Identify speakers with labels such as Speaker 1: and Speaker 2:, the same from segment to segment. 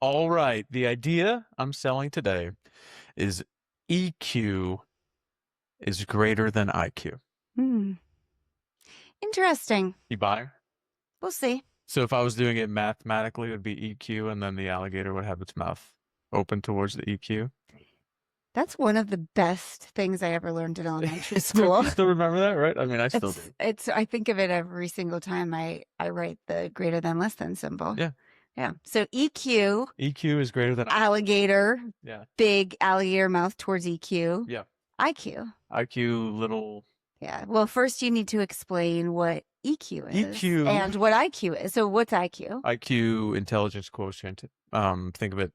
Speaker 1: All right. The idea I'm selling today is EQ is greater than IQ.
Speaker 2: Hmm. Interesting.
Speaker 1: You buy?
Speaker 2: We'll see.
Speaker 1: So if I was doing it mathematically, it would be EQ, and then the alligator would have its mouth open towards the EQ.
Speaker 2: That's one of the best things I ever learned in elementary
Speaker 1: Still,
Speaker 2: school.
Speaker 1: you still remember that, right? I mean, I still do.
Speaker 2: I think of it every single time I write the greater than less than symbol.
Speaker 1: Yeah.
Speaker 2: Yeah. So EQ,
Speaker 1: EQ is greater than IQ.
Speaker 2: alligator,
Speaker 1: Yeah.
Speaker 2: big alligator mouth towards EQ,
Speaker 1: Yeah.
Speaker 2: IQ.
Speaker 1: IQ, little
Speaker 2: Yeah. Well, first you need to explain what EQ is
Speaker 1: EQ,
Speaker 2: and what IQ is. So what's IQ?
Speaker 1: IQ intelligence quotient. I think of it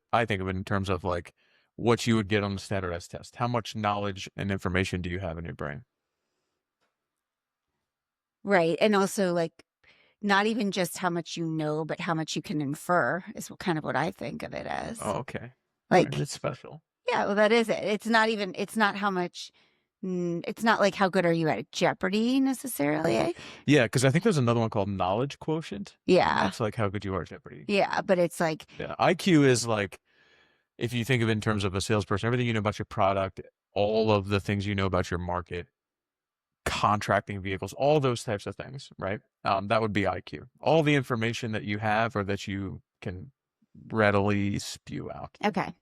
Speaker 1: in terms of like what you would get on the standardized test. How much knowledge and information do you have in your brain?
Speaker 2: Right. And also like not even just how much you know, but how much you can infer is kind of what I think of it as.
Speaker 1: Oh, okay. All right.
Speaker 2: Like,
Speaker 1: It's special.
Speaker 2: yeah, well, that is it. It's not how much, it's not like how good are you at Jeopardy necessarily. Eh?
Speaker 1: Yeah, because I think there's another one called knowledge quotient.
Speaker 2: Yeah.
Speaker 1: That's like how good you are at Jeopardy.
Speaker 2: Yeah. But it's like,
Speaker 1: Yeah. IQ is like, if you think of it in terms of a salesperson, everything you know about your product, all of the things you know about your market, contracting vehicles, all those types of things, right? That would be IQ. All the information that you have or that you can readily spew out.
Speaker 2: okay.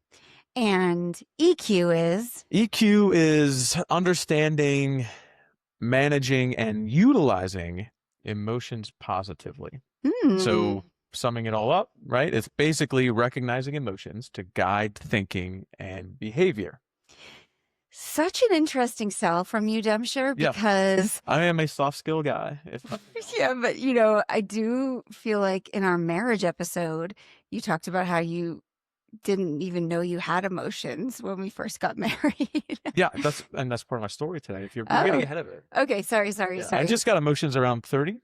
Speaker 2: And EQ is,
Speaker 1: EQ is understanding, managing, and utilizing emotions positively.
Speaker 2: hmm,
Speaker 1: So, summing it all up, right? It's basically recognizing emotions to guide thinking and behavior.
Speaker 2: such an interesting sell from you, Demcher,
Speaker 1: Yeah,
Speaker 2: because
Speaker 1: I am a soft skill guy.
Speaker 2: yeah, but I do feel like in our marriage episode, you talked about how you didn't even know you had emotions when we first got married.
Speaker 1: Yeah, that's part of my story today. If you're getting
Speaker 2: Oh,
Speaker 1: ahead of it.
Speaker 2: okay. Sorry,
Speaker 1: Yeah, I
Speaker 2: sorry.
Speaker 1: just got emotions around 30,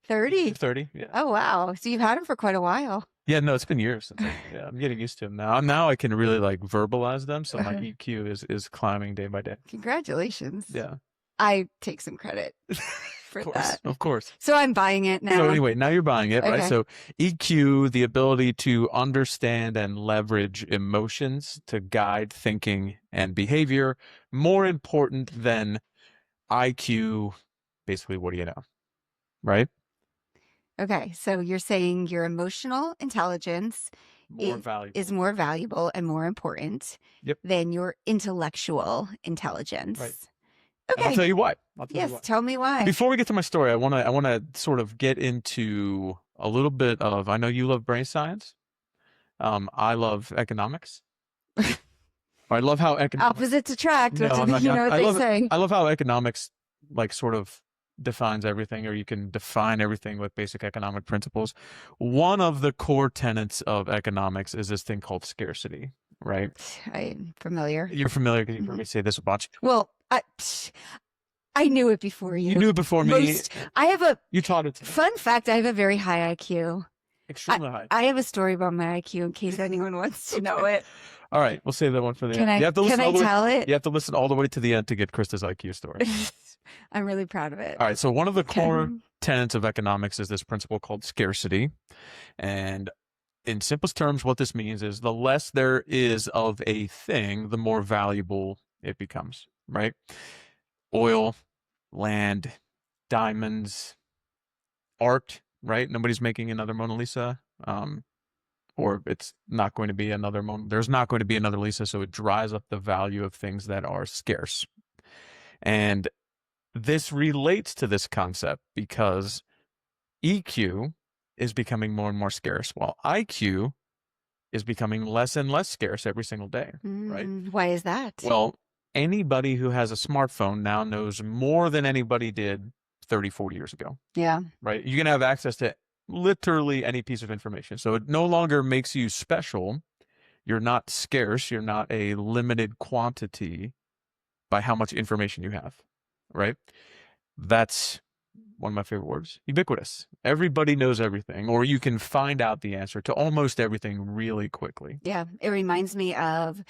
Speaker 2: 30.
Speaker 1: 30. Yeah.
Speaker 2: Oh, wow. So you've had them for quite a while.
Speaker 1: Yeah, no, it's been years since yeah, I'm getting used to them now. Now I can really like verbalize them, so my EQ is climbing day by day.
Speaker 2: Congratulations.
Speaker 1: Yeah.
Speaker 2: I take some credit
Speaker 1: Of
Speaker 2: for
Speaker 1: course.
Speaker 2: that.
Speaker 1: Of course.
Speaker 2: So I'm buying it
Speaker 1: So
Speaker 2: now.
Speaker 1: anyway, now you're buying it, right?
Speaker 2: Okay.
Speaker 1: So EQ, the ability to understand and leverage emotions to guide thinking and behavior, more important than IQ, basically, what do you know? Right?
Speaker 2: Okay. So you're saying your emotional intelligence
Speaker 1: More valuable.
Speaker 2: is more valuable and more important
Speaker 1: Yep.
Speaker 2: than your intellectual intelligence.
Speaker 1: Right. And I'll
Speaker 2: Okay.
Speaker 1: tell you why. I'll tell you
Speaker 2: Yes.
Speaker 1: why.
Speaker 2: Tell me why.
Speaker 1: Before we get to my story, I wanna sort of get into a little bit of I know you love brain science. I love economics. I love how economics
Speaker 2: Opposites attract.
Speaker 1: No, I'm not
Speaker 2: You know what they say.
Speaker 1: I love how economics like sort of defines everything, or you can define everything with basic economic principles. One of the core tenets of economics is this thing called scarcity, right?
Speaker 2: I'm familiar.
Speaker 1: You're familiar because you've heard
Speaker 2: Mhm.
Speaker 1: me say this a bunch.
Speaker 2: Well, I knew it before you.
Speaker 1: You knew it before me.
Speaker 2: I have a
Speaker 1: You taught it to me.
Speaker 2: fun fact. I have a very high IQ.
Speaker 1: Extremely high.
Speaker 2: I have a story about my IQ in case anyone wants to know it.
Speaker 1: All right, we'll save that one for the
Speaker 2: Can
Speaker 1: end.
Speaker 2: I
Speaker 1: You have to listen
Speaker 2: can I
Speaker 1: all the way.
Speaker 2: tell it?
Speaker 1: You have to listen all the way to the end to get Krista's IQ story.
Speaker 2: I'm really proud of it.
Speaker 1: All right, so one of the
Speaker 2: Okay.
Speaker 1: core tenets of economics is this principle called scarcity. And in simplest terms, what this means is the less there is of a thing, the more valuable it becomes, right? Oil, land, diamonds, art, right? Nobody's making another Mona Lisa. Or it's not going to be another there's not going to be another Lisa, so it dries up the value of things that are scarce. And this relates to this concept because EQ is becoming more and more scarce, while IQ is becoming less and less scarce every single day, right?
Speaker 2: Why is that?
Speaker 1: Well, anybody who has a smartphone now knows more than anybody did 30, 40 years ago,
Speaker 2: Yeah.
Speaker 1: right? You can have access to literally any piece of information. So it no longer makes you special. You're not scarce. You're not a limited quantity by how much information you have, right? That's one of my favorite words, ubiquitous. Everybody knows everything, or you can find out the answer to almost everything really quickly.
Speaker 2: Yeah. It reminds me of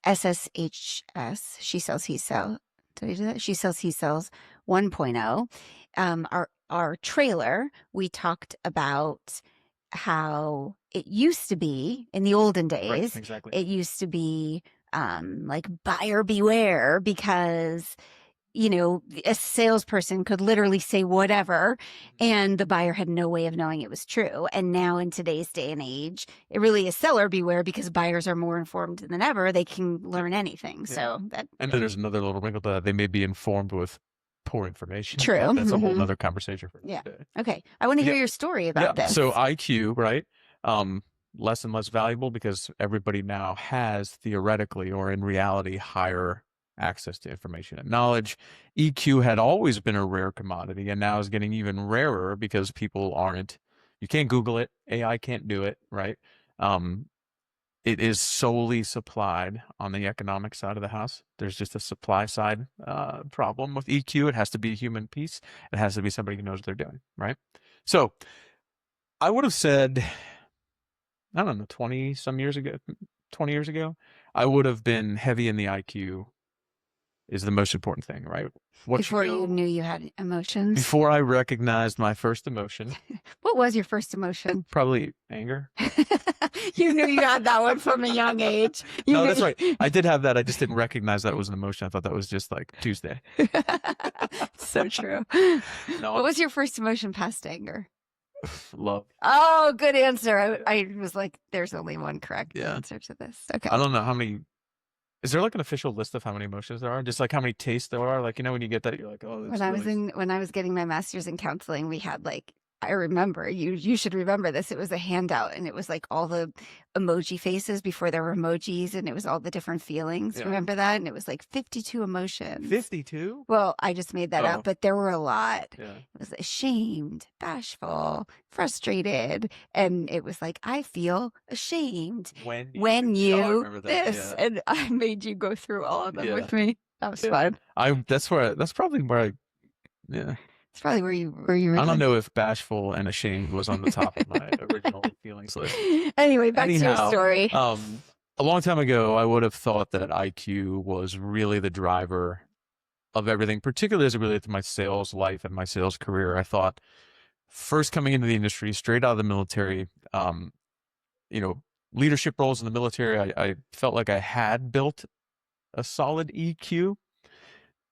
Speaker 2: SSHS. She sells, he sells. Did I do that? She sells, he sells 1.0. Our trailer, we talked about how it used to be in the olden
Speaker 1: Right.
Speaker 2: days.
Speaker 1: Exactly.
Speaker 2: It used to be like buyer beware because a salesperson could literally say whatever, and the buyer had no way of knowing it was true. And now, in today's day and age, it really is seller beware because buyers are more informed than ever. They can
Speaker 1: Yeah.
Speaker 2: learn anything.
Speaker 1: Yeah.
Speaker 2: So that
Speaker 1: And then there's another little wrinkle that they may be informed with poor information,
Speaker 2: true.
Speaker 1: but that's a whole
Speaker 2: Mhm.
Speaker 1: nother conversation for
Speaker 2: Yeah.
Speaker 1: today.
Speaker 2: Okay. I want to hear
Speaker 1: Yeah.
Speaker 2: your story
Speaker 1: Yeah.
Speaker 2: about this.
Speaker 1: So IQ, right? Less and less valuable because everybody now has theoretically or in reality higher access to information and knowledge. EQ had always been a rare commodity and now is getting even rarer because people aren't, you can't Google it, AI can't do it, right? It is solely supplied on the economic side of the house. There's just a supply side problem with EQ. It has to be a human piece. It has to be somebody who knows what they're doing, right? So I would have said, I don't know, 20 some years ago, 20 years ago, I would have been heavy in the IQ is the most important thing, right? What you
Speaker 2: Before you
Speaker 1: know
Speaker 2: knew you had emotions.
Speaker 1: before I recognized my first emotion,
Speaker 2: What was your first emotion?
Speaker 1: probably anger.
Speaker 2: You knew you had that one from a young age. You
Speaker 1: No,
Speaker 2: knew-
Speaker 1: that's right. I did have that. I just didn't recognize that was an emotion. I thought that was just like Tuesday.
Speaker 2: So true.
Speaker 1: No,
Speaker 2: What was your first emotion past anger?
Speaker 1: love.
Speaker 2: Oh, good answer. I was like, there's only one correct
Speaker 1: Yeah.
Speaker 2: answer to this. Okay.
Speaker 1: I don't know how many. Is there like an official list of how many emotions there are? Just like how many tastes there are? Like, when you get that, you're like, oh, that's
Speaker 2: When I was getting my master's in counseling, we had like, I remember, you should remember this. It was a handout and it was like all the emoji faces before there were emojis, and it was all the different feelings.
Speaker 1: Yeah.
Speaker 2: Remember that? And it was like 52 emotions.
Speaker 1: 52?
Speaker 2: Well, I just made that
Speaker 1: Oh.
Speaker 2: up, but there were a lot.
Speaker 1: Yeah.
Speaker 2: It was ashamed, bashful, frustrated, and it was like, I feel ashamed when
Speaker 1: Oh, I
Speaker 2: you
Speaker 1: remember that.
Speaker 2: this,
Speaker 1: Yeah.
Speaker 2: and I made you go through all of them
Speaker 1: Yeah.
Speaker 2: with me. That was
Speaker 1: Yeah.
Speaker 2: fun.
Speaker 1: That's probably where yeah.
Speaker 2: It's probably where you
Speaker 1: I don't know if bashful and ashamed was on the top of my original feelings list.
Speaker 2: Anyway, back to your
Speaker 1: Anyhow,
Speaker 2: story.
Speaker 1: a long time ago, I would have thought that IQ was really the driver of everything, particularly as it related to my sales life and my sales career. I thought first coming into the industry, straight out of the military, leadership roles in the military, I felt like I had built a solid EQ,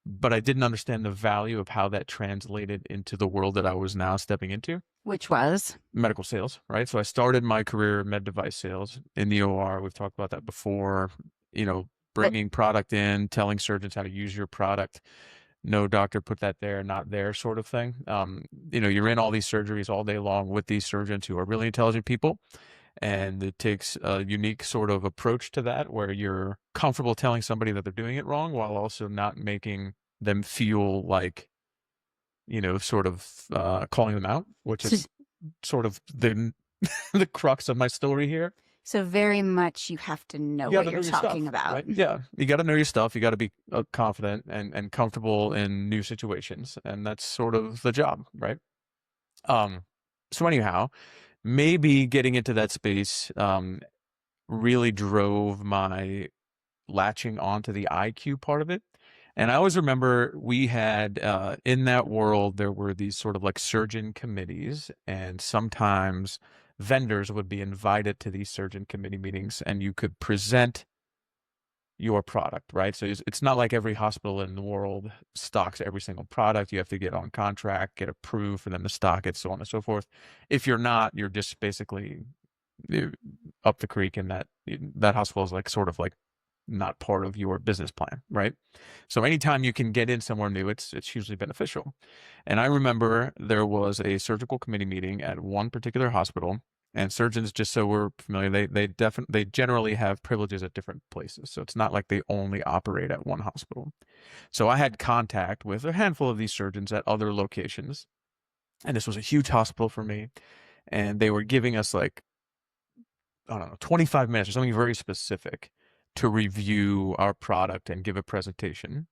Speaker 1: but I didn't understand the value of how that translated into the world that I was now stepping into.
Speaker 2: Which was?
Speaker 1: Medical sales, right? So I started my career in med device sales in the OR. We've talked about that before, bringing product in, telling surgeons how to use your product. No doctor put that there, not there sort of thing. You're in all these surgeries all day long with these surgeons who are really intelligent people. And it takes a unique sort of approach to that where you're comfortable telling somebody that they're doing it wrong while also not making them feel like, sort of calling them out, which is sort of the the crux of my story here.
Speaker 2: So very much you have to know what you're talking about.
Speaker 1: Right? Yeah, you got to know your stuff. You got to be confident and comfortable in new situations, and that's sort of the job, right? So anyhow, maybe getting into that space really drove my latching onto the IQ part of it. And I always remember we had in that world, there were these sort of like surgeon committees, and sometimes vendors would be invited to these surgeon committee meetings and you could present your product, right? So it's not like every hospital in the world stocks every single product. You have to get on contract, get approved for them to stock it, so on and so forth. If you're not, you're just basically up the creek, and that hospital is like sort of like not part of your business plan, right? So anytime you can get in somewhere new, it's hugely beneficial. And I remember there was a surgical committee meeting at one particular hospital, and surgeons, just so we're familiar, they generally have privileges at different places. So it's not like they only operate at one hospital. So I had contact with a handful of these surgeons at other locations, and this was a huge hospital for me. And they were giving us like, I don't know, 25 minutes or something very specific to review our product and give a presentation.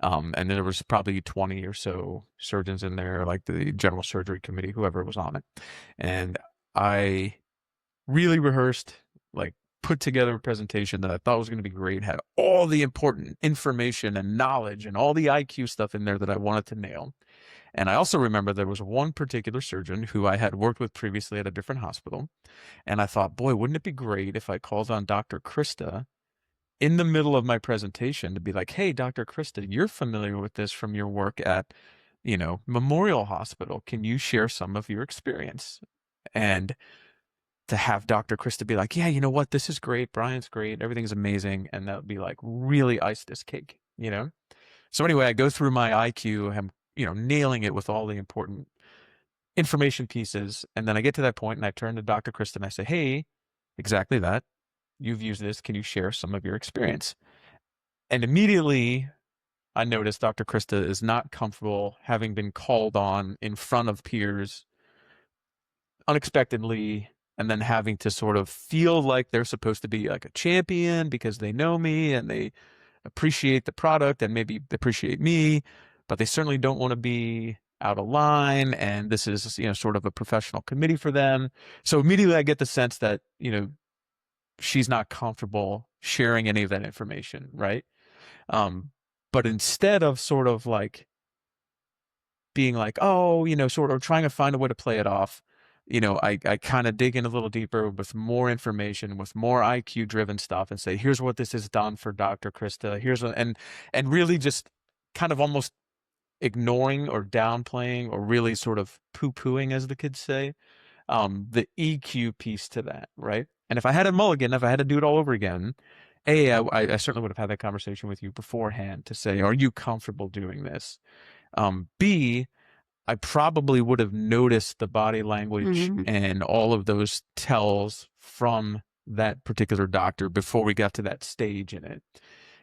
Speaker 1: And there was probably 20 or so surgeons in there, like the general surgery committee, whoever was on it. And I really rehearsed, like put together a presentation that I thought was going to be great, had all the important information and knowledge and all the IQ stuff in there that I wanted to nail. And I also remember there was one particular surgeon who I had worked with previously at a different hospital. And I thought, boy, wouldn't it be great if I called on Dr. Krista in the middle of my presentation to be like, hey, Dr. Krista, you're familiar with this from your work at, Memorial Hospital. Can you share some of your experience? And to have Dr. Krista be like, yeah, you know what? This is great. Brian's great. Everything's amazing. And that would be like really ice this cake, So anyway, I go through my IQ, I'm, nailing it with all the important information pieces. And then I get to that point and I turn to Dr. Krista and I say, hey, exactly that. You've used this. Can you share some of your experience? And immediately I noticed Dr. Krista is not comfortable having been called on in front of peers unexpectedly and then having to sort of feel like they're supposed to be like a champion because they know me and they appreciate the product and maybe appreciate me, but they certainly don't want to be out of line. And this is, sort of a professional committee for them. So immediately I get the sense that, she's not comfortable sharing any of that information, right? But instead of sort of like being like, oh, sort of trying to find a way to play it off, I kind of dig in a little deeper with more information, with more IQ driven stuff and say, here's what this has done for Dr. Krista. And really just kind of almost ignoring or downplaying or really sort of poo-pooing, as the kids say, the EQ piece to that, right? And if I had a mulligan, if I had to do it all over again, I certainly would have had that conversation with you beforehand to say, are you comfortable doing this? B, I probably would have noticed the body language and all of those tells from that particular doctor before we got to that stage in it.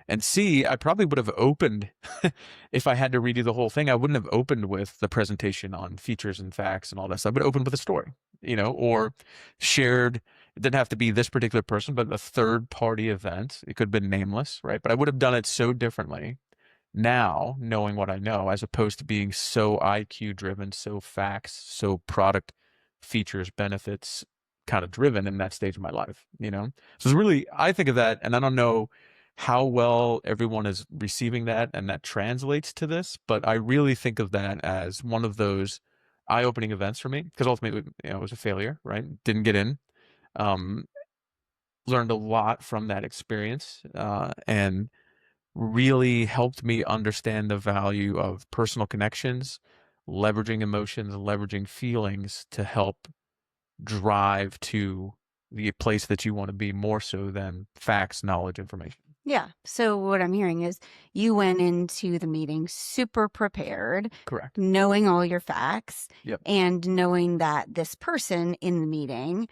Speaker 1: And C, I probably would have opened, if I had to redo the whole thing, I wouldn't have opened with the presentation on features and facts and all that stuff. I would have opened with a story, or shared, it didn't have to be this particular person, but a third party event. It could have been nameless, right? But I would have done it so differently now, knowing what I know, as opposed to being so IQ driven, so facts, so product features, benefits kind of driven in that stage of my life, So it's really, I think of that, and I don't know how well everyone is receiving that and that translates to this, but I really think of that as one of those eye-opening events for me, because ultimately, it was a failure, right? Didn't get in. Learned a lot from that experience, and really helped me understand the value of personal connections, leveraging emotions, leveraging feelings to help drive to the place that you want to be more so than facts, knowledge, information.
Speaker 2: Yeah. So what I'm hearing is you went into the meeting super prepared,
Speaker 1: Correct.
Speaker 2: knowing all your facts,
Speaker 1: Yep.
Speaker 2: and knowing that this person in the meeting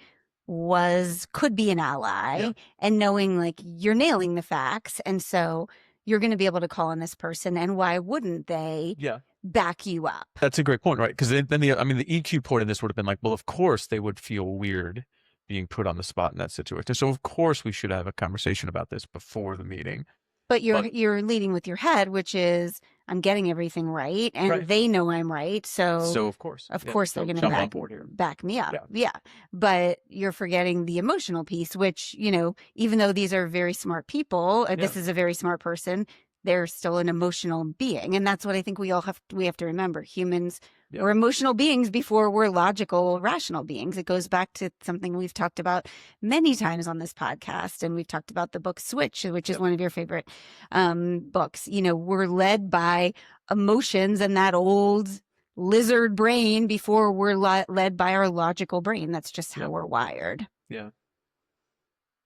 Speaker 2: could be an ally,
Speaker 1: Yeah.
Speaker 2: and knowing like you're nailing the facts. And so you're going to be able to call on this person, and why wouldn't they back you up?
Speaker 1: That's a great point, right? Because then the EQ point in this would have been like, well, of course they would feel weird being put on the spot in that situation. So of course we should have a conversation about this before the meeting.
Speaker 2: But you're leading with your head, which is I'm getting everything right, and they know I'm right. So
Speaker 1: of course
Speaker 2: they're going to back me up. Yeah. But you're forgetting the emotional piece, which, even though these are very smart people, this is a very smart person, they're still an emotional being. And that's what I think we have to remember. Humans are emotional beings before we're logical, rational beings. It goes back to something we've talked about many times on this podcast. And we've talked about the book Switch, which is one of your favorite books. We're led by emotions and that old lizard brain before we're led by our logical brain. That's just how we're wired.
Speaker 1: Yeah.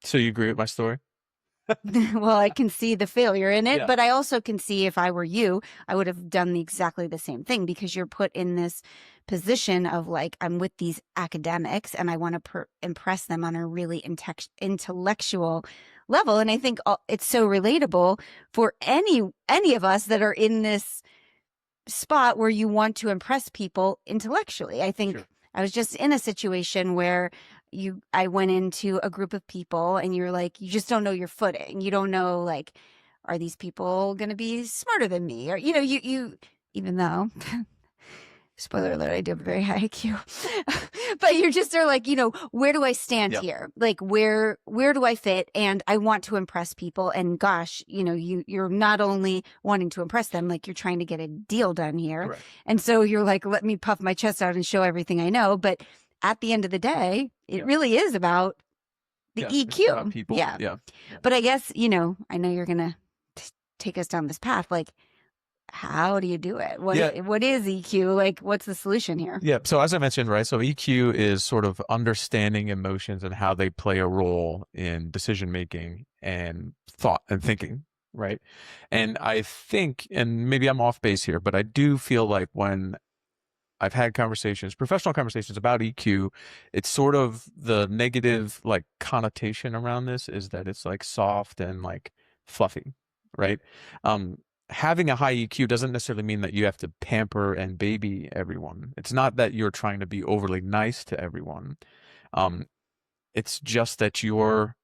Speaker 1: So you agree with my story?
Speaker 2: Well, I can see the failure in it, but I also can see if I were you, I would have done exactly the same thing, because you're put in this position of like, I'm with these academics and I want to impress them on a really intellectual level. And I think it's so relatable for any of us that are in this spot where you want to impress people intellectually. I think I was just in a situation where I went into a group of people and you're like, you just don't know your footing. You don't know, like, are these people going to be smarter than me? Or, you even though Spoiler alert, I do have a very high IQ. But you're just are like, where do I stand
Speaker 1: Yep.
Speaker 2: here? Like where do I fit? And I want to impress people. And gosh, you're not only wanting to impress them, like you're trying to get a deal done here.
Speaker 1: Correct.
Speaker 2: And so you're like, let me puff my chest out and show everything I know. But at the end of the day, it
Speaker 1: Yep.
Speaker 2: really is about the
Speaker 1: Yeah. It's about
Speaker 2: EQ.
Speaker 1: people.
Speaker 2: Yeah.
Speaker 1: Yeah.
Speaker 2: But I guess, I know you're gonna take us down this path. Like, how do you do it?
Speaker 1: Yeah.
Speaker 2: What is EQ? Like, what's the solution here?
Speaker 1: Yeah. So as I mentioned, right? So EQ is sort of understanding emotions and how they play a role in decision making and thought and thinking, right? And I think, and maybe I'm off base here, but I do feel like when I've had conversations, professional conversations about EQ, it's sort of the negative like connotation around this is that it's like soft and like fluffy, right? Um, Having a high EQ doesn't necessarily mean that you have to pamper and baby everyone. It's not that you're trying to be overly nice to everyone. Um, it's just that you're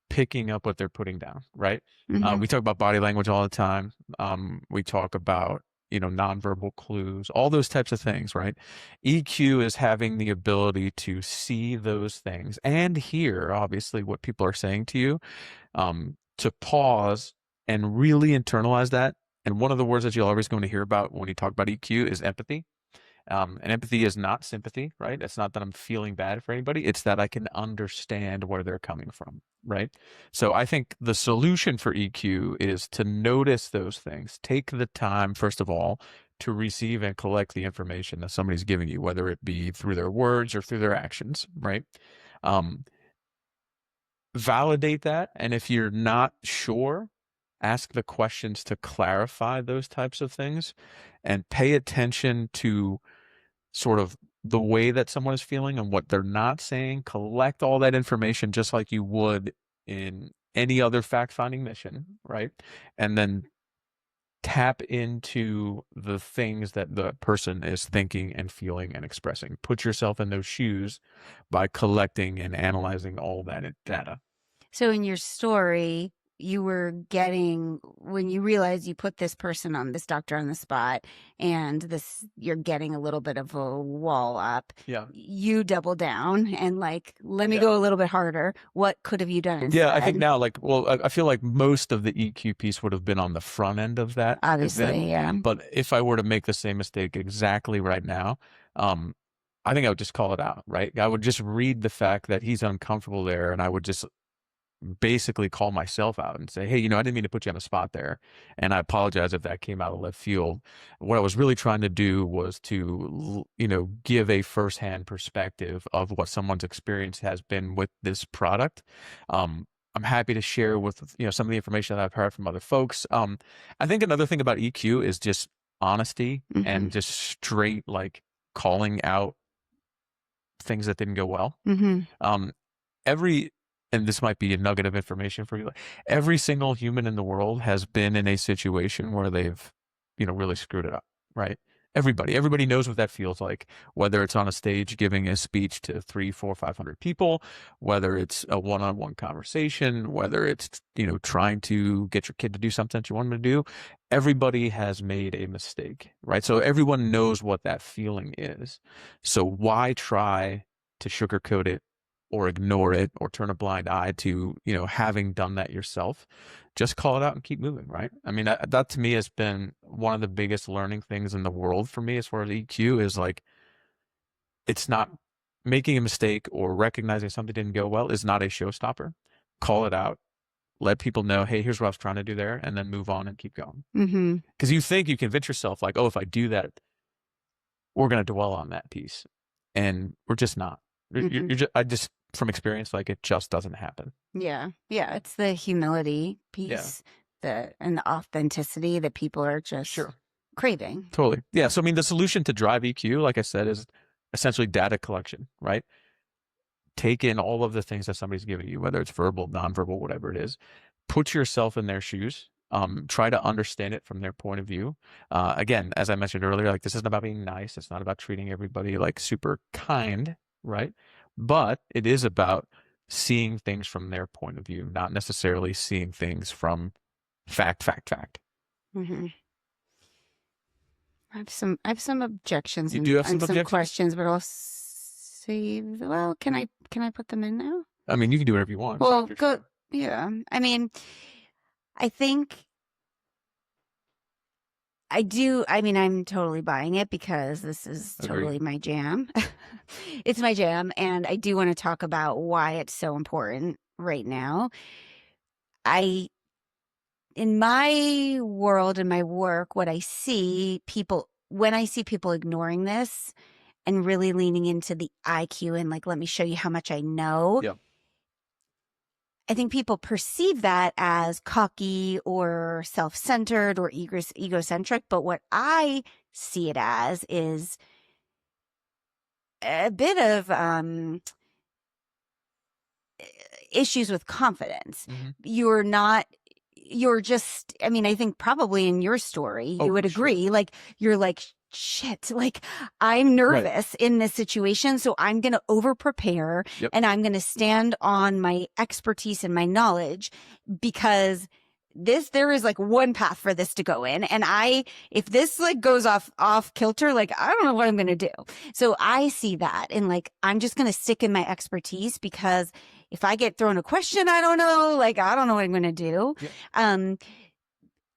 Speaker 1: picking up what they're putting down, right?
Speaker 2: Mm-hmm.
Speaker 1: We talk about body language all the time. We talk about, nonverbal clues, all those types of things, right? EQ is having the ability to see those things and hear, obviously, what people are saying to you, to pause and really internalize that. And one of the words that you're always going to hear about when you talk about EQ is empathy. And empathy is not sympathy, right? It's not that I'm feeling bad for anybody. It's that I can understand where they're coming from, right? So I think the solution for EQ is to notice those things. Take the time, first of all, to receive and collect the information that somebody's giving you, whether it be through their words or through their actions, right? Um, Validate that. And if you're not sure, ask the questions to clarify those types of things and pay attention to sort of the way that someone is feeling and what they're not saying. Collect all that information just like you would in any other fact finding mission, right? And then tap into the things that the person is thinking and feeling and expressing. Put yourself in those shoes by collecting and analyzing all that data.
Speaker 2: So in your story, you were getting when you realized you put this person on this doctor on the spot and you're getting a little bit of a wall up.
Speaker 1: Yeah.
Speaker 2: You double down and like, let me
Speaker 1: Yeah.
Speaker 2: go a little bit harder. What could have you done instead?
Speaker 1: Yeah, I think now, like, well, I feel like most of the EQ piece would have been on the front end of that
Speaker 2: Obviously,
Speaker 1: event.
Speaker 2: yeah.
Speaker 1: But if I were to make the same mistake exactly right now, I think I would just call it out, right? I would just read the fact that he's uncomfortable there, and I would just basically call myself out and say, hey, I didn't mean to put you on the spot there. And I apologize if that came out of left field. What I was really trying to do was to, give a firsthand perspective of what someone's experience has been with this product. I'm happy to share with, some of the information that I've heard from other folks. I think another thing about EQ is just honesty and just straight, like calling out things that didn't go well. Every and this might be a nugget of information for you. Every single human in the world has been in a situation where they've, really screwed it up, right? Everybody knows what that feels like, whether it's on a stage giving a speech to 3, 4, 500 people, whether it's a one-on-one conversation, whether it's, trying to get your kid to do something that you want them to do. Everybody has made a mistake, right? So everyone knows what that feeling is. So why try to sugarcoat it or ignore it or turn a blind eye to, having done that yourself? Just call it out and keep moving, right? I mean, that to me has been one of the biggest learning things in the world for me as far as EQ is like, it's not making a mistake or recognizing something didn't go well is not a showstopper. Call it out, let people know, hey, here's what I was trying to do there, and then move on and keep going. Because you think you convince yourself like, oh, if I do that, we're going to dwell on that piece. And we're just not. I just, from experience, like it just doesn't happen.
Speaker 2: Yeah. Yeah. It's the humility piece, and the authenticity that people are just craving.
Speaker 1: Totally. Yeah. So, I mean, the solution to drive EQ, like I said, is essentially data collection, right? Take in all of the things that somebody's giving you, whether it's verbal, nonverbal, whatever it is. Put yourself in their shoes. Try to understand it from their point of view. Again, as I mentioned earlier, like this isn't about being nice. It's not about treating everybody like super kind, right? But it is about seeing things from their point of view, not necessarily seeing things from fact.
Speaker 2: I have some objections
Speaker 1: You do have some
Speaker 2: and some
Speaker 1: objections?
Speaker 2: questions, but I'll save. Well, can I put them in now?
Speaker 1: I mean, you can do whatever you want. It's
Speaker 2: Well,
Speaker 1: not your
Speaker 2: go.
Speaker 1: show.
Speaker 2: Yeah. I mean, I think I do. I mean, I'm totally buying it because this is
Speaker 1: Agreed.
Speaker 2: totally my jam. It's my jam. And I do want to talk about why it's so important right now. I, in my world, in my work, what I see people, when I see people ignoring this and really leaning into the IQ and like, let me show you how much I know,
Speaker 1: Yep.
Speaker 2: I think people perceive that as cocky or self-centered or egocentric. But what I see it as is a bit of issues with confidence.
Speaker 1: Mm-hmm.
Speaker 2: You're not, you're just, I mean, I think probably in your story,
Speaker 1: Oh,
Speaker 2: you would
Speaker 1: for sure.
Speaker 2: agree. Like, you're like, shit, like I'm
Speaker 1: Right.
Speaker 2: nervous in this situation. So I'm going to over prepare
Speaker 1: Yep.
Speaker 2: and I'm going to stand on my expertise and my knowledge because there is like one path for this to go in. And if this like goes off kilter, like I don't know what I'm going to do. So I see that and like, I'm just going to stick in my expertise because if I get thrown a question, I don't know, like, I don't know what I'm going to do.
Speaker 1: Yep.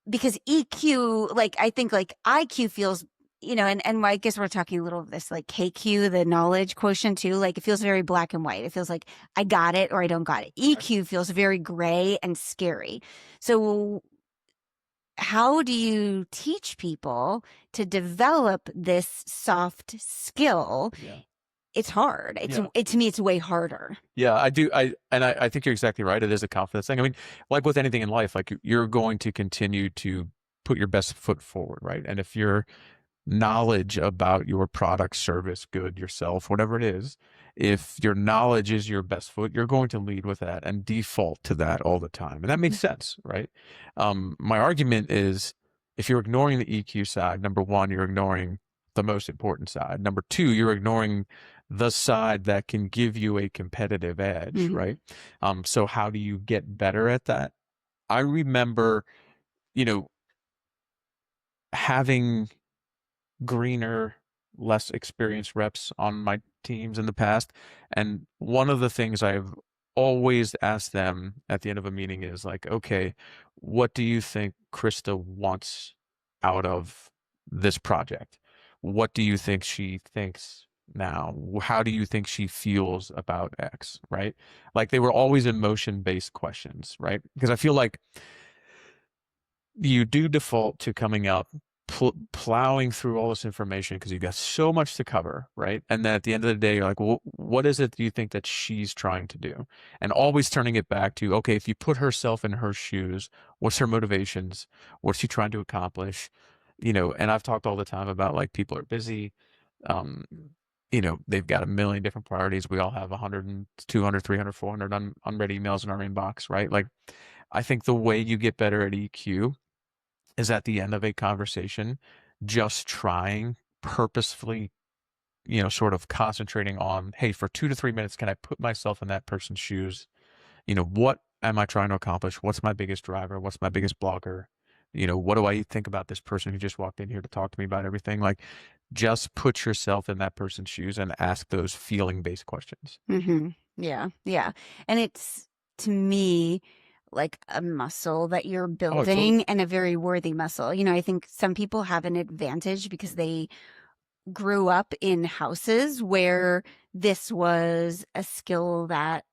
Speaker 2: Because EQ, like, I think like IQ feels, and I guess we're talking a little of this like KQ, the knowledge quotient too. Like it feels very black and white. It feels like I got it or I don't got it. EQ feels very gray and scary. So how do you teach people to develop this soft skill?
Speaker 1: Yeah.
Speaker 2: It's hard.
Speaker 1: Yeah.
Speaker 2: To me, it's way harder.
Speaker 1: Yeah, I do. I think you're exactly right. It is a confidence thing. I mean, like with anything in life, like you're going to continue to put your best foot forward, right? And if your knowledge about your product, service, good, yourself, whatever it is, if your knowledge is your best foot, you're going to lead with that and default to that all the time. And that makes sense, right? My argument is if you're ignoring the EQ side, number one, you're ignoring the most important side. Number two, you're ignoring the side that can give you a competitive edge,
Speaker 2: Mhm.
Speaker 1: right? So how do you get better at that? I remember, you know, having greener, less experienced reps on my teams in the past. And one of the things I've always asked them at the end of a meeting is like, okay, what do you think Krista wants out of this project? What do you think she thinks now? How do you think she feels about X, right? Like they were always emotion-based questions, right? Because I feel like you do default to coming up plowing through all this information because you've got so much to cover, right? And then at the end of the day, you're like, well, what is it do you think that she's trying to do? And always turning it back to, okay, if you put herself in her shoes, what's her motivations? What's she trying to accomplish? And I've talked all the time about like people are busy. Um, they've got a million different priorities. We all have 100 and 200, 300, 400 unread emails in our inbox, right? Like, I think the way you get better at EQ is at the end of a conversation, just trying purposefully, sort of concentrating on, hey, for 2 to 3 minutes, can I put myself in that person's shoes? What am I trying to accomplish? What's my biggest driver? What's my biggest blocker? What do I think about this person who just walked in here to talk to me about everything? Like, just put yourself in that person's shoes and ask those feeling-based questions.
Speaker 2: Mm-hmm. Yeah. Yeah. And it's to me like a muscle that you're
Speaker 1: Oh,
Speaker 2: building
Speaker 1: totally.
Speaker 2: and a very worthy muscle. I think some people have an advantage because they grew up in houses where this was a skill that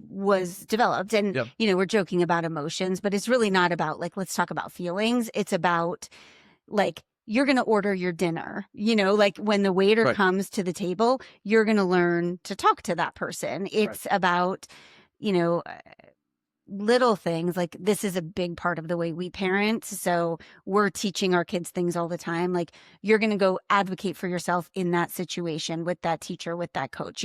Speaker 2: was developed. And,
Speaker 1: Yep.
Speaker 2: we're joking about emotions, but it's really not about like, let's talk about feelings. It's about like, you're going to order your dinner, like when the waiter
Speaker 1: Right.
Speaker 2: comes to the table, you're going to learn to talk to that person. It's about, you know, little things like this is a big part of the way we parent. So we're teaching our kids things all the time. Like you're going to go advocate for yourself in that situation with that teacher, with that coach.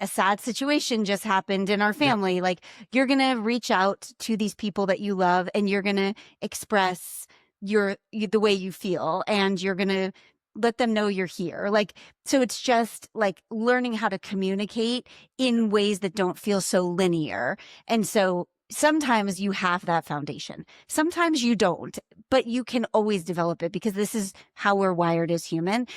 Speaker 2: A sad situation just happened in our family. Like you're going to reach out to these people that you love and you're going to express the way you feel and you're going to let them know you're here. Like, so it's just like learning how to communicate in ways that don't feel so linear. And so sometimes you have that foundation. Sometimes you don't, but you can always develop it because this is how we're wired as humans.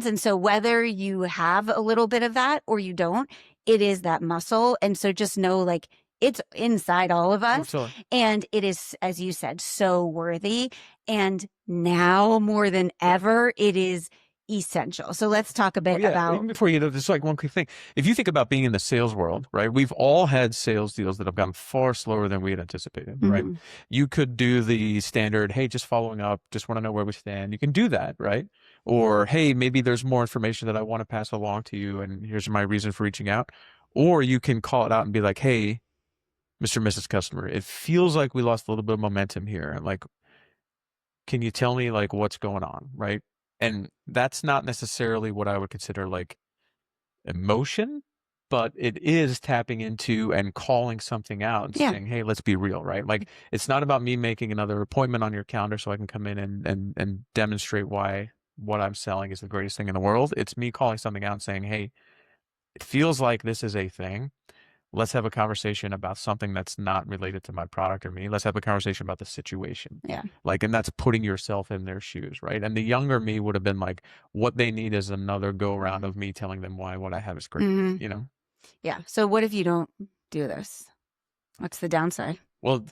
Speaker 2: And so whether you have a little bit of that or you don't, it is that muscle. And so just know, like, it's inside all of us.
Speaker 1: Totally.
Speaker 2: And it is, as you said, so worthy. And now more than ever, it is essential. So let's talk a bit about.
Speaker 1: Even before you know, just like one quick thing. If you think about being in the sales world, right? We've all had sales deals that have gone far slower than we had anticipated, right? You could do the standard, hey, just following up, just want to know where we stand. You can do that, right? Or, hey, maybe there's more information that I want to pass along to you, and here's my reason for reaching out. Or you can call it out and be like, hey, Mr. and Mrs. Customer, it feels like we lost a little bit of momentum here. Like, can you tell me like what's going on, right? And that's not necessarily what I would consider like emotion, but it is tapping into and calling something out and saying, hey, let's be real, right? Like, it's not about me making another appointment on your calendar so I can come in and demonstrate why what I'm selling is the greatest thing in the world. It's me calling something out and saying, hey, it feels like this is a thing. Let's have a conversation about something that's not related to my product or me. Let's have a conversation about the situation.
Speaker 2: Yeah.
Speaker 1: Like, and that's putting yourself in their shoes, right? And the younger me would have been like, what they need is another go around of me telling them why what I have is great, you know?
Speaker 2: Yeah. So what if you don't do this? What's the downside?
Speaker 1: Well,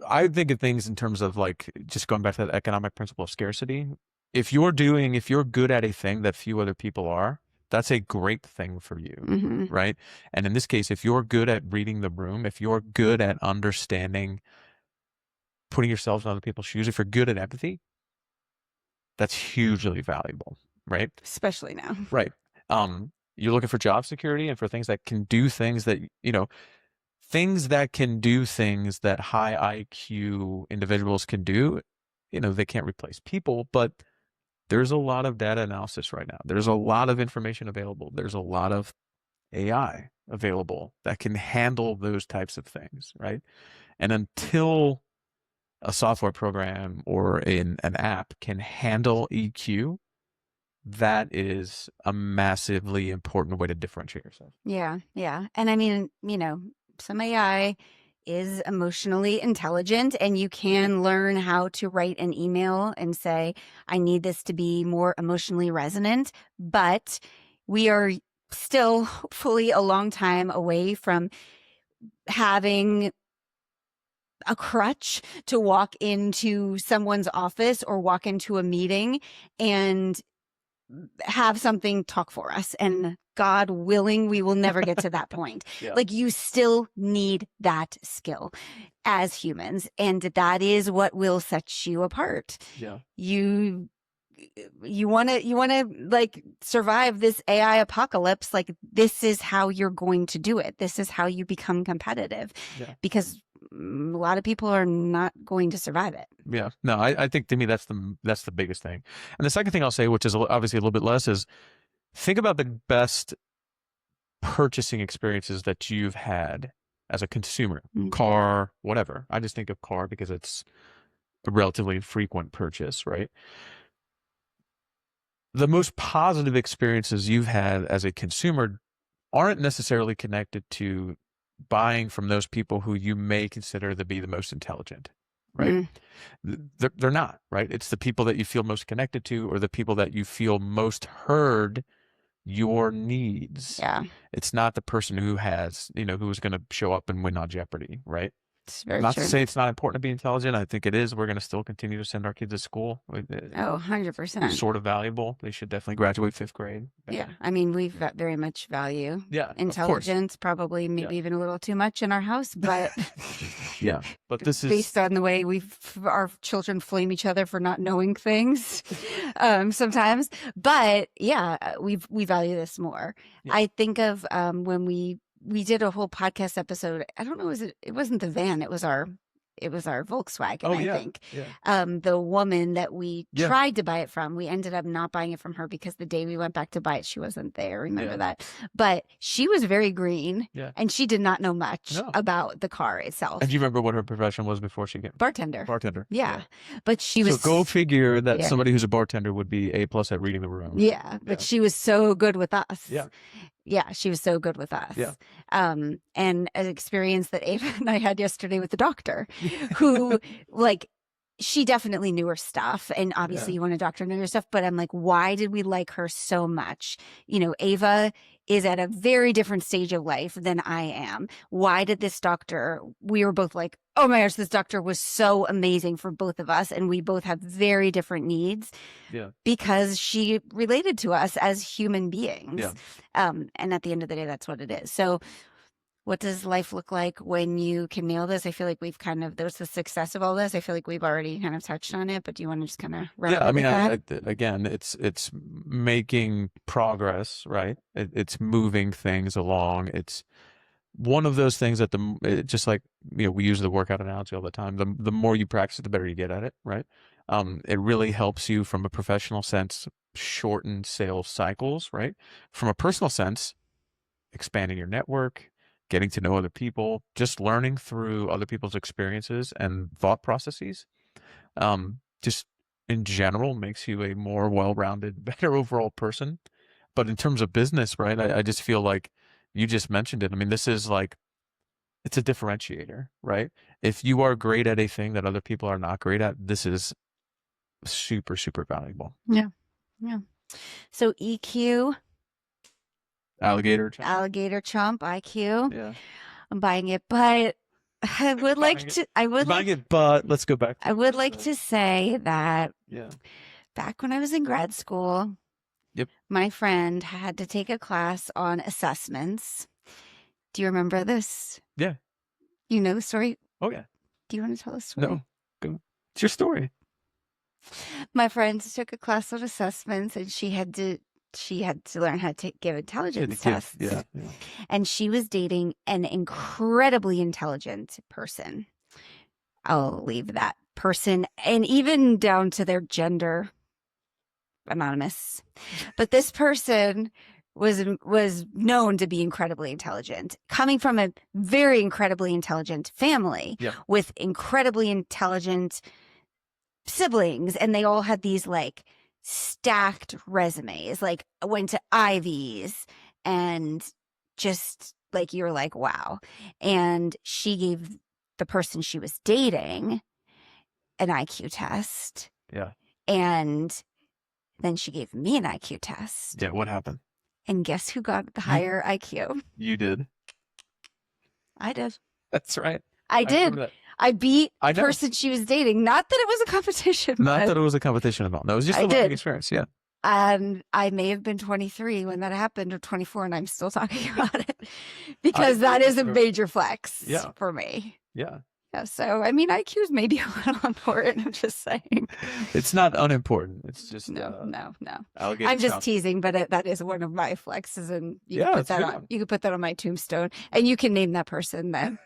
Speaker 1: I think of things in terms of like, just going back to that economic principle of scarcity. If you're good at a thing that few other people are, that's a great thing for you, right? And in this case, if you're good at reading the room, if you're good at understanding, putting yourself in other people's shoes, if you're good at empathy, that's hugely valuable, right?
Speaker 2: Especially now.
Speaker 1: Right. You're looking for job security and for things that can do things that, things that can do things that high IQ individuals can do. They can't replace people, but there's a lot of data analysis right now. There's a lot of information available. There's a lot of AI available that can handle those types of things, right? And until a software program or an app can handle EQ, that is a massively important way to differentiate yourself.
Speaker 2: Yeah, yeah. And I mean, some AI is emotionally intelligent, and you can learn how to write an email and say, I need this to be more emotionally resonant, but we are still hopefully a long time away from having a crutch to walk into someone's office or walk into a meeting and have something talk for us. And God willing, we will never get to that point. Like, you still need that skill as humans. And that is what will set you apart.
Speaker 1: Yeah.
Speaker 2: You want to like survive this AI apocalypse. Like, this is how you're going to do it. This is how you become competitive, because a lot of people are not going to survive it.
Speaker 1: Yeah, no, I think to me that's the biggest thing. And the second thing I'll say, which is obviously a little bit less, is think about the best purchasing experiences that you've had as a consumer, car, whatever. I just think of car because it's a relatively frequent purchase, right? The most positive experiences you've had as a consumer aren't necessarily connected to buying from those people who you may consider to be the most intelligent, right? They're not, right? It's the people that you feel most connected to, or the people that you feel most heard your needs.
Speaker 2: Yeah.
Speaker 1: It's not the person who has, who's going to show up and win on Jeopardy, right?
Speaker 2: It's very
Speaker 1: Not
Speaker 2: true.
Speaker 1: to say it's not important to be intelligent. I think it is. We're going to still continue to send our kids to school.
Speaker 2: 100%.
Speaker 1: Sort of valuable. They should definitely graduate 5th grade.
Speaker 2: Yeah. I mean, we very much value intelligence, probably maybe even a little too much in our house, but
Speaker 1: yeah. But this is
Speaker 2: based on the way our children flame each other for not knowing things sometimes. But yeah, we value this more. Yeah. I think of when we did a whole podcast episode. I don't know, it wasn't the van, it was our Volkswagen, I think. Yeah. The woman that we tried to buy it from, we ended up not buying it from her because the day we went back to buy it, she wasn't there. Remember that? But she was very green, and she did not know much about the car itself.
Speaker 1: And do you remember what her profession was before she came?
Speaker 2: Bartender.
Speaker 1: Yeah.
Speaker 2: But she was.
Speaker 1: So go figure that somebody who's a bartender would be A+ at reading the room.
Speaker 2: Yeah. But she was so good with us.
Speaker 1: Yeah.
Speaker 2: Yeah, she was so good with us.
Speaker 1: Yeah.
Speaker 2: And an experience that Ava and I had yesterday with the doctor, who like she definitely knew her stuff. And obviously
Speaker 1: Yeah.
Speaker 2: you want a doctor to know your stuff, but I'm like, why did we like her so much? You know, Ava is at a very different stage of life than I am. Why did this doctor, we were both like, oh my gosh, this doctor was so amazing for both of us. And we both have very different needs
Speaker 1: Yeah.
Speaker 2: because she related to us as human beings.
Speaker 1: Yeah.
Speaker 2: And at the end of the day, that's what it is. So what does life look like when you can nail this? I feel like we've kind of, there's the success of all this. I feel like we've already kind of touched on it, but do you want to just kind of wrap
Speaker 1: Yeah,
Speaker 2: it
Speaker 1: I
Speaker 2: with
Speaker 1: mean,
Speaker 2: that?
Speaker 1: again, it's making progress, right? It's moving things along. It's one of those things that just like, we use the workout analogy all the time. The more you practice it, the better you get at it, right? It really helps you from a professional sense shorten sales cycles, right? From a personal sense, expanding your network, getting to know other people, just learning through other people's experiences and thought processes. Just in general makes you a more well-rounded, better overall person. But in terms of business, right, I just feel like you just mentioned it. I mean, this is like, it's a differentiator, right? If you are great at a thing that other people are not great at, this is super, super valuable.
Speaker 2: Yeah. Yeah. So EQ,
Speaker 1: Alligator chomp.
Speaker 2: alligator chomp, IQ.
Speaker 1: Yeah.
Speaker 2: I'm buying it, but I would like
Speaker 1: Buying it.
Speaker 2: to, I would
Speaker 1: Buying
Speaker 2: like,
Speaker 1: it, but let's go back to
Speaker 2: I would
Speaker 1: what
Speaker 2: like
Speaker 1: you said.
Speaker 2: to say that
Speaker 1: Yeah.
Speaker 2: back when I was in grad school,
Speaker 1: Yep.
Speaker 2: my friend had to take a class on assessments. Do you remember this?
Speaker 1: Yeah.
Speaker 2: You know the story?
Speaker 1: Oh yeah.
Speaker 2: Do you want to tell the story?
Speaker 1: No. Go. It's your story.
Speaker 2: My friends took a class on assessments and she had to learn how to give intelligence tests.
Speaker 1: Yeah. Yeah.
Speaker 2: And she was dating an incredibly intelligent person. I'll leave that person and even down to their gender anonymous. But this person was known to be incredibly intelligent, coming from a very incredibly intelligent family
Speaker 1: Yeah.
Speaker 2: with incredibly intelligent siblings, and they all had these like stacked resumes, like went to Ivies and just like you're like, wow. And she gave the person she was dating an IQ test.
Speaker 1: Yeah.
Speaker 2: And then she gave me an IQ test.
Speaker 1: Yeah. What happened?
Speaker 2: And guess who got the higher IQ?
Speaker 1: You did.
Speaker 2: I did.
Speaker 1: That's right.
Speaker 2: I did.
Speaker 1: remember that.
Speaker 2: I beat
Speaker 1: I
Speaker 2: the
Speaker 1: know.
Speaker 2: person she was dating. Not that it was a competition.
Speaker 1: Not
Speaker 2: but
Speaker 1: that it was a competition at all. No, it was just
Speaker 2: I
Speaker 1: a learning
Speaker 2: did.
Speaker 1: experience. Yeah.
Speaker 2: I may have been 23 when that happened, or 24, and I'm still talking about it because that is a major flex
Speaker 1: Yeah.
Speaker 2: for me.
Speaker 1: Yeah.
Speaker 2: Yeah. So, I mean, IQ is maybe a little important. I'm just saying.
Speaker 1: It's not unimportant. It's just
Speaker 2: No.
Speaker 1: alligator
Speaker 2: I'm just
Speaker 1: chomp.
Speaker 2: teasing, but that is one of my flexes, and you
Speaker 1: Yeah,
Speaker 2: can put
Speaker 1: it's a
Speaker 2: that
Speaker 1: good
Speaker 2: on.
Speaker 1: one.
Speaker 2: You can put that on my tombstone, and you can name that person then.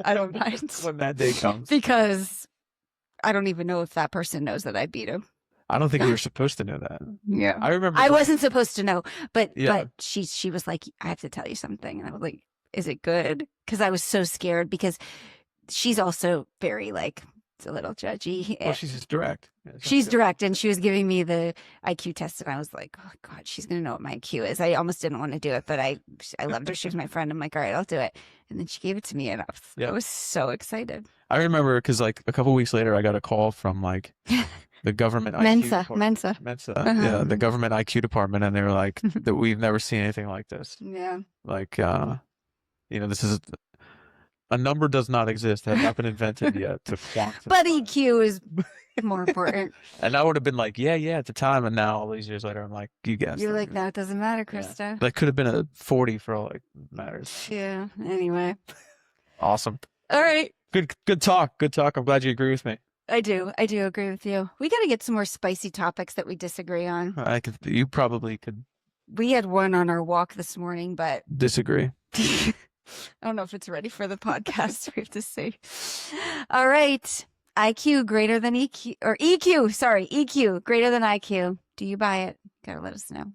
Speaker 2: I don't mind
Speaker 1: When that day comes.
Speaker 2: because I don't even know if that person knows that I beat him.
Speaker 1: I don't think we were supposed to know that.
Speaker 2: Yeah.
Speaker 1: I remember.
Speaker 2: I wasn't supposed to know, but
Speaker 1: Yeah.
Speaker 2: she was like, I have to tell you something, and I was like, is it good? Because I was so scared because she's also very like a little judgy.
Speaker 1: Well, she's just direct. Yeah,
Speaker 2: She's direct, and she was giving me the IQ test, and I was like, oh God, she's gonna know what my IQ is. I almost didn't want to do it, but I loved her. She was my friend. I'm like, all right, I'll do it. And then she gave it to me, and I was so excited.
Speaker 1: I remember because like a couple weeks later, I got a call from like the government IQ
Speaker 2: Mensa.
Speaker 1: Mensa.
Speaker 2: Uh-huh.
Speaker 1: Yeah, the government IQ department, and they were like, that we've never seen anything like this.
Speaker 2: Yeah.
Speaker 1: Like, this is a number does not exist, has not been invented yet to quantify.
Speaker 2: But EQ is more important.
Speaker 1: And I would have been like, yeah, at the time, and now all these years later, I'm like, you guessed.
Speaker 2: You're like, no, it doesn't matter, Krista.
Speaker 1: Yeah. That could have been a 40 for all it matters.
Speaker 2: Yeah. Anyway.
Speaker 1: Awesome.
Speaker 2: All right.
Speaker 1: Good talk. I'm glad you agree with me.
Speaker 2: I do agree with you. We got to get some more spicy topics that we disagree on.
Speaker 1: You probably could
Speaker 2: We had one on our walk this morning, but
Speaker 1: disagree.
Speaker 2: I don't know if it's ready for the podcast. We have to see. All right. IQ greater than EQ, or EQ, sorry, EQ greater than IQ. Do you buy it? Gotta let us know.